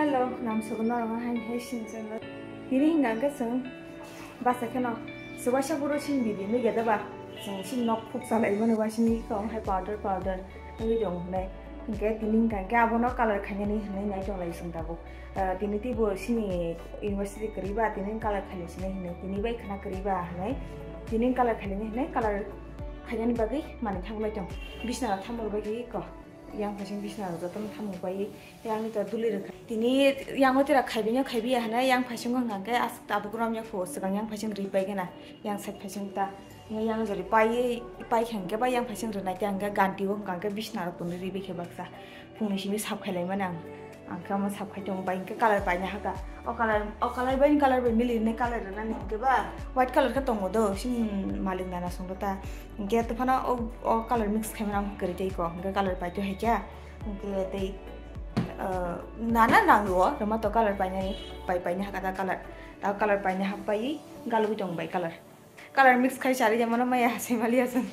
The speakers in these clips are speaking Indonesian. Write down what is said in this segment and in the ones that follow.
Hello, nam sugun orang han heshin sen. Ini hingga ke seng. Bahasa kena. Sebab buru sing bibi ni gada ba. Sing nok puk salai mana ba sing kong hai powder. Ni jong nai. Hingga tining kan ke abono color khanya ni nai jong lai sung tabu. Tini tibo sini university keriba tining color khanya sini ni. Tini bai khana keriba nai. Tining color khanya ni nai color khanya ni bagi mana thang lai jong. Bisna thamul bagi ko. Yang pasang bisna jatuh tamu bayi yang itu dulu rekha. Tini yang itu rak khaybinya hana yang pasang orang ke as tabu kuramnya kos sekarang yang pasang ribai kena yang set pasang ta yang jadi pai hangke pai yang pasang renai yang ke ganti wong kan ke bisna pun ribai ke baksa pun sini sab khalai mana angka mas sab khaitong bayi ke color pai nya haka o color bayi milih ne color rena ke ba white color ke tong modo sing maling dana songrota ke to phana o color mix khamna kari jai ko ke color pai to heja ke tei nana nanglo rama to color pai nya haka ta color pai nya hapai galu jong bai color mix khai sari jamana maya semali asan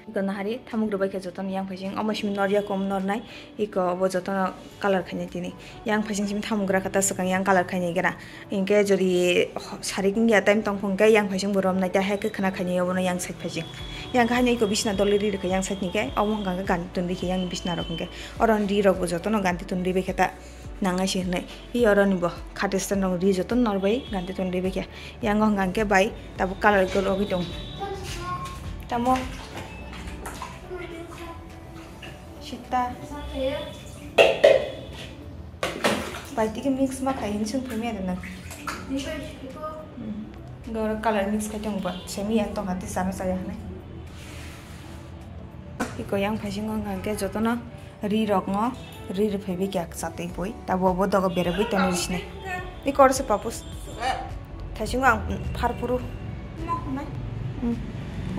gana hari thamuk robai ke joton yang phasing amashim noria kom nor nai iko bo joton color khanya tini yang phasing sim thamugra kata sakang yang color khanya gena inke jori sari king ya time tong phongke yang phasing borom nai ta hek khana khanya yono yang side phasing yang khanya iko bisna doliri re yang side ni ke among ganga gan tun ri yang bisna ro khongke oron ri ro bo joton ganti tun ri be khata nanga shi nai I oron bo khatistan rong ri joton nor bai ganti tun ri be kya yang ngong gangke bai tabu color ko ro gitong tamo Shita. Baiti ke mix ma khain chung phime da na. Gor color mix ka jong ba semi an to hati sana saya ne. Iko yang phasing ngang ke jotona ri rok ngo ri re phebe kya sate boi ta bo da go bere boi tan risne. Iko or se papus. Thasing ang phar puru.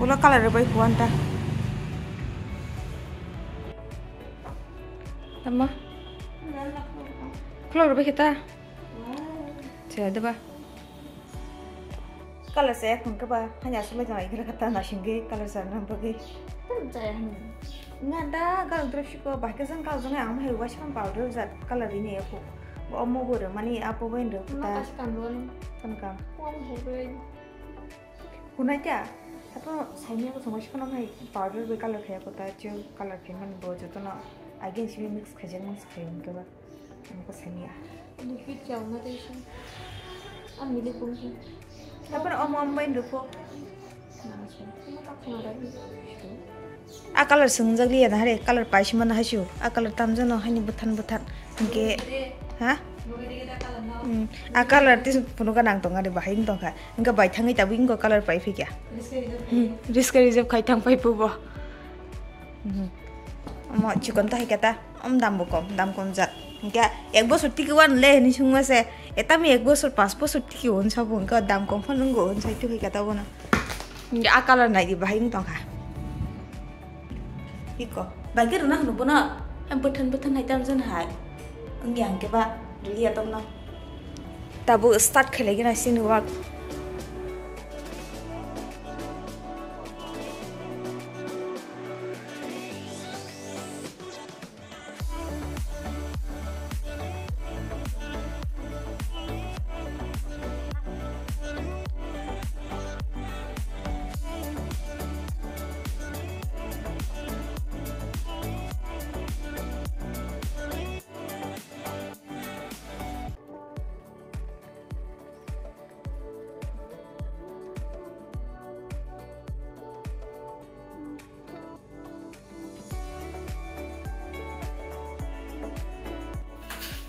Ulo color re boi kuanta. Tama. Keluar apa kita? Saya ada ba. Kalau saya pun keba hanya cuma jangan ikut kata nasional kalau saya nampak ke. Saya nggak ada kalau terus juga bahkan kalau jangan am hai wash kan powder zat kalau ini aku. Mau boleh mani apa pun itu. Kita kasih kandungan kan. Mau boleh. Kuna aja. Tapi saya aku semua sih kan am hai powder kalau kayak aku tahu kalau kayak mana boleh tu na. Again, she mix kajang mix cream ke ba? Aku senia. Liquid jauh nggak tuh sih? Milik bungsu. Tapi om main dulu. Color sengjak lihat hari color pais mana hasil. Color tamjan no hani butan. Ke, hah? Color tis punukan nang tonga de bahing tonga. Enggak baik tangi tapi enggak color pai fikya. Risk reserve kai tang pai pubo. Mau cikon tahi kata dam kom zat enggak ek bosor tikiwan le ni sungma se etami ek bosor pas bosor tikiwan sabun ka dam kom phon ngo sai tu kata bona enggak akal nai di bahing tong ka iko bagir na no bona am betan nai tam jan hai engyang ke ba liya tom na tabu start khelegi na sin work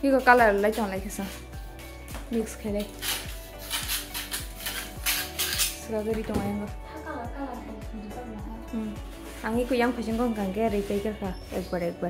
Ini color lai chong lai kesa mix khele strawberry to ayang angi ko yang phasing kong kang ke repai ka ek bar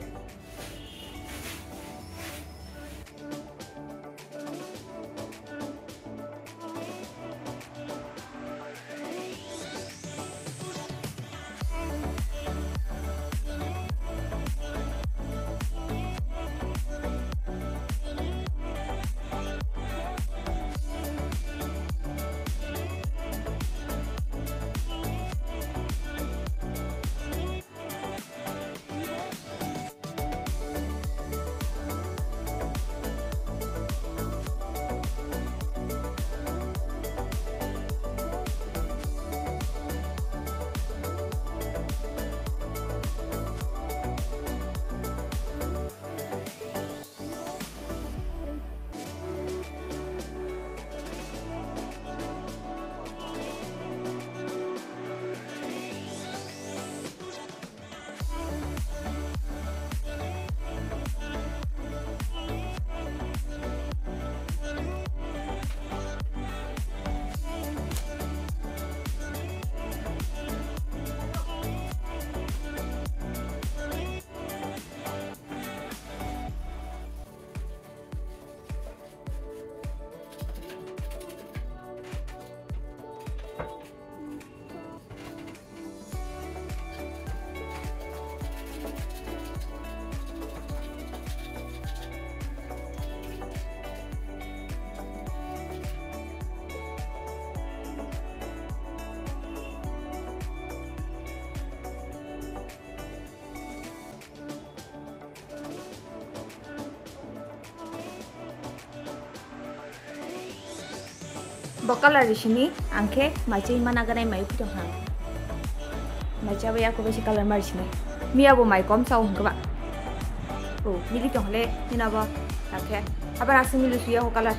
color sini angke macam mana ganai mai putih hang macam apa aku besi color mar sini mia bo mai kom sau hang ba oh mili tong le ina ba angke apa rasa mili suya ho color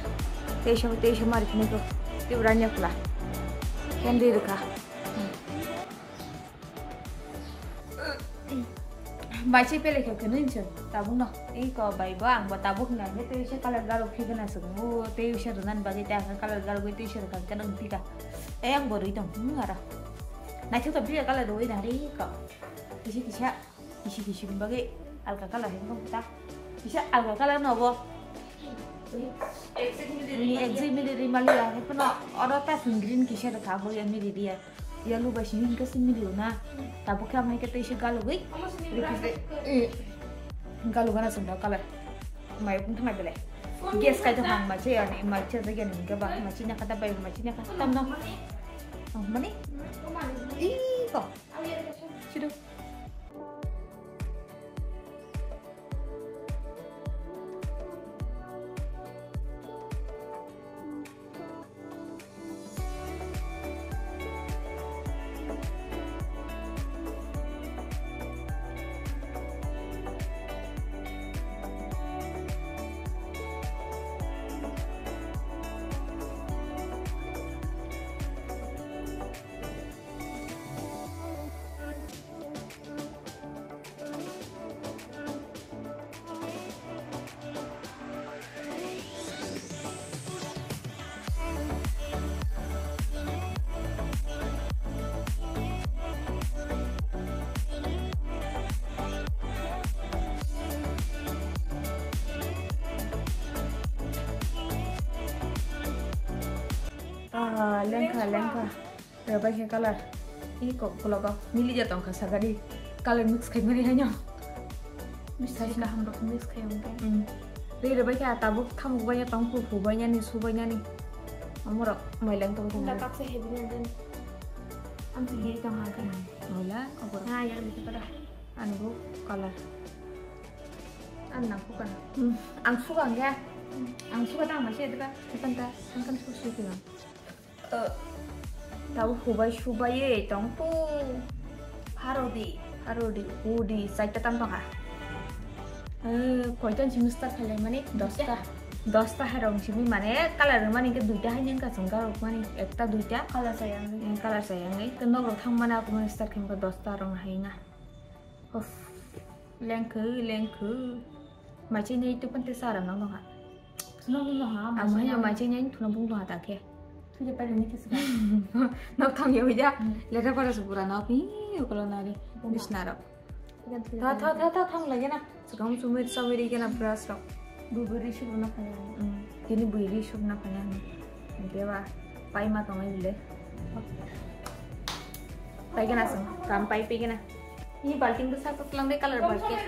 te mar sini ko te uranya pula kendi reka macam pele kau kena incer tabung no kau bayi bang buat tabung na itu isya kalau garu kita na semua itu isya dengan bagi dia kalau garu itu isya kan kena tiga yang baru itu nggak nah itu tapi kalau doi dari kau isi bagi alga kalau yang kau tak bisa alga kalau nopo exit milih malu ya itu no orang tas green kisah kau yang milih dia ya lu basi min kasi miliona tapo kya mai kete shi galu gai galu gana sunda kala mai pun thmai bele gas ka jo hang ma che ani ma che zage ni ga ba ma china kata bai ma china kata tam no mani ko shido lengka berbagai color ini kok kalau kau milih jatuh ke sagari color mix kayak mana hanya bisa sih ham dok mix kayak mungkin jadi berbagai tabuk kamu banyak tangku banyak nih subanya nih kamu rak maileng tangku Nggak kapsa heavy dan ambil diri tong harga. mula aku Nah, yang lebih pada anu color anak bukan ang suka enggak ang suka tang masih ada kan kan susu bilang tahu hubay ye tongpu parodi udi site tampang koitan semester kali mana dosta harong sini mana kalau mana ke duita hanya kan sengkar mana ekta duita kalau sayang kenapa orang thang mana aku semester kan ke dosta orang hina lengke macam ni itu pun tersaram nong ha amanya macam ni tu nong bung tak ke sudah pada nikah sekali. Nak tang ya bija, lada pada sebulan api, kalau nari, bis narap. Tha thang lagi na, sekarang sumit samiri kena beras rok. Buburi sudah nak kaya. Kini buri sudah nak kaya. Dewa, pai mata ngai bile. Pai kena seng, kampai pai kena. Ini balting besar tu kelang deh color balking.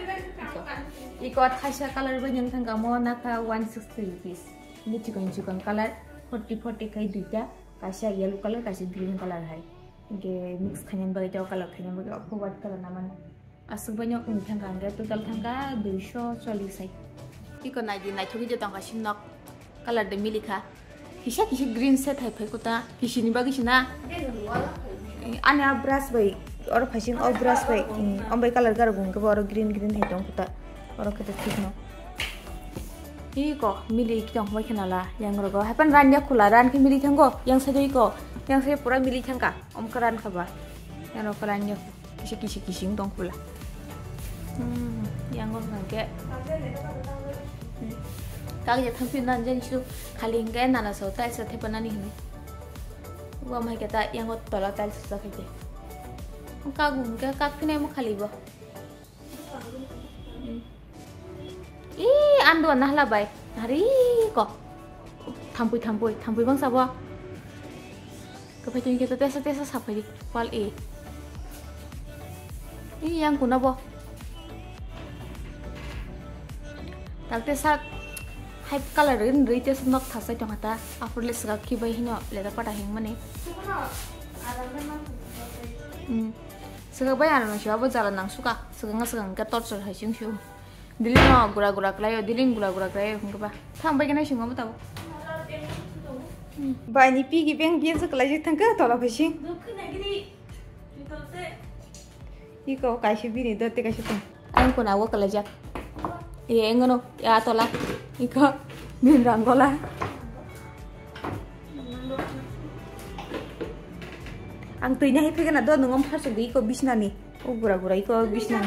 Ikut khasnya color banyak thang kamu nak 160 rupees. Ini cikon color. 40 kai duita kasih yellow color kasih green color hai ge mix khanyan bagi jauh color khanyan bagi aku white color naman asuk banyak untang kangga total kangga 240 sai iko na di na thogi je tang kasih nok color de milika kisah green set hai phai kota kisini bagi sina ana brush bai or phasing or brush bai ambai color gar gung ke or green hai tong kota or kata thik no iko milih kita mau kenala yang rogo hapan rannya kularan ke milih tanggo yang saya pura milih tangka keran kaba yang rogo rannya kisi dong pula yang rogo ke kagak tampil nanti itu kali enggak nana sautai setiap nani ini gua mau kita yang rogo tolak tel susah kerja kagum ke kini mau kali bo ando nah lah bay hari kok tampui bang sabo kepacuan kita tes sampai di pal yang kuna bo tak tesat hype color in reaches nok thasa jongata after les ga ki bay hino leda pada hing mane segabai ana masih abo jalan nang suka segang ke torture hasing shu Dilin no gura-gura klayo, dilin gura-gura klayo, hingga pa. Thang bagian nasi ngomong tahu. Ba ni pi gi beng bien sekelai je tangka tola pasi. Iko kaisi bini dote kaisi tang. Ang kuna wo kelai jak. Iya ngono ya tola. Iko min ranggola. Ang tuinya hepe kana do nungom phasu gi iko bisna ni. O gura iko bisna.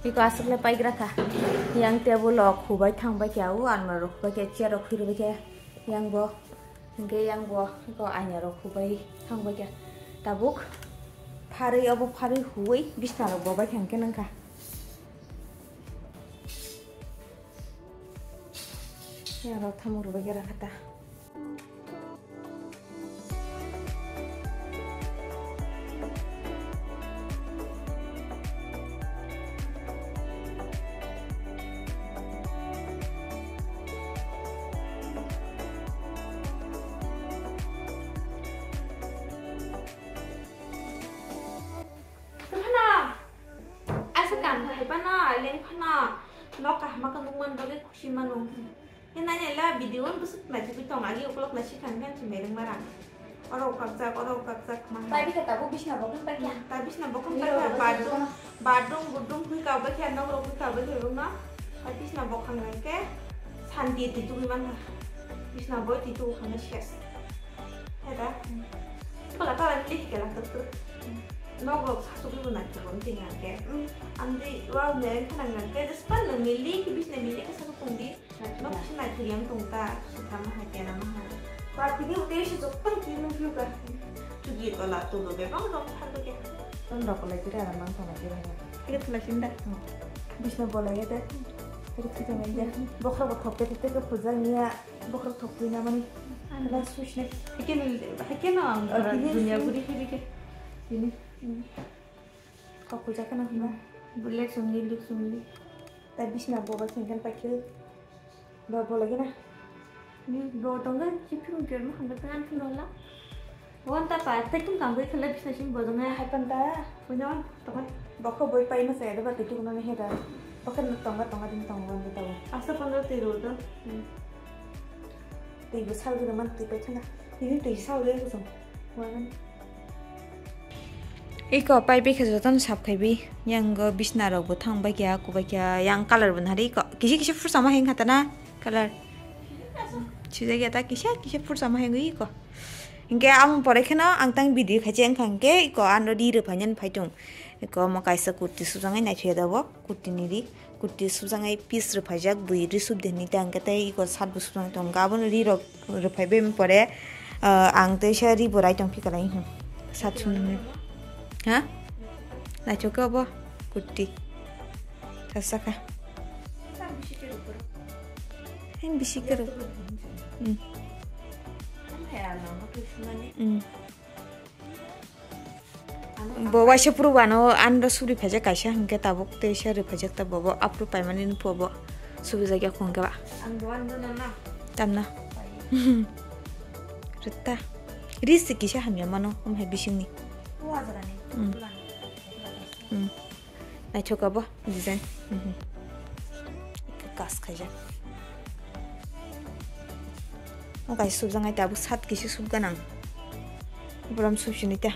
Iko asal le pai graka yang table lock hubai thang ba kya u an maro ba kya chair rok khiru ba kya yang bo iko anya rok hubai thang ba kya tabuk phari abo phari huai bisna rok bo ba thang ke nangka yang rok thamur ba kya rakata leng phana loka makan nungman bagi kusi manung yang nanya lah video kan besok maju bitong lagi ukulok nasi kan cimereng marang orang kakak mana tapi kata aku bisa nabokan pergi tapi bisa nabokan pergi badung budung hui kau pergi anak orang hui kau pergi rumah tapi bisa nabokan lagi sandi itu gimana bisa nabok itu karena shes ada kalau kalian pilih kalau tuh Nogok satu pun nanti penting kan? Andi wow neng kan kan? Depan memilih bisnis milih ke satu pundi. Nogok sih nanti yang tungta sama hati nama hati. Berarti ini udah sih cepat kirim juga. Jadi kalau tuh lo bebang dong harus ya. Kan rokok lagi ada mang sama kira. Kita telah cinta. Bisnis boleh ya deh. Terus kita aja. Bokor topet itu ke puzangnya. Bokor topet nama nih. Anda switchnya. Hikin orang dunia budi hidup ini. Kau kerja kan aku boleh sungguh tapi sih nak bawa singkat pakai bawa lagi na ini bawa tangga cipu mungkin mah hendak dengan kendola wan tak apa tapi kamu itu lebih sih bawa tangga hai panta punya wan tangga bawa boy pai masih ada berarti itu mana hera bahkan tangga di tangga wan kita asal panda tidur tu tidur sahur tu mana tidur cina ini tidur sahur tu semua wan Iko pai be khazotan sap khaibi yang go bisna rok bo thang ba kya ku ba kya yang color bun hari ko kisi fur sama heng hatana color chuje kya ta kisi fur sama heng iko ingke am pore khana angtang video khajeng khangke iko ando di re phanyan phaitung iko mo kaisa kurti sujangai na chhe dabo kurti ni ri kurti sujangai piece re phajak bui ri sub deni tang kate iko sat bu sujang tong gabon ri rok re phaibe pore angte shari borai tong phikalai sat sun Hah? Nah coba apa? Kurti. Sasaka. Yang bisikir. Bawa sepuluh wano anda suri pajak kasih hingga tabuk teh suri pajak tab bawa apru paymanin bawa subi lagi aku enggak pak. Ando nana. Tamna. Rita. Risik kisah hamil mano habis ini. Nah coba apa desain gas kaja Oke, sup jangan, tapi sat kisi sup ganang. Belum sup sini teh.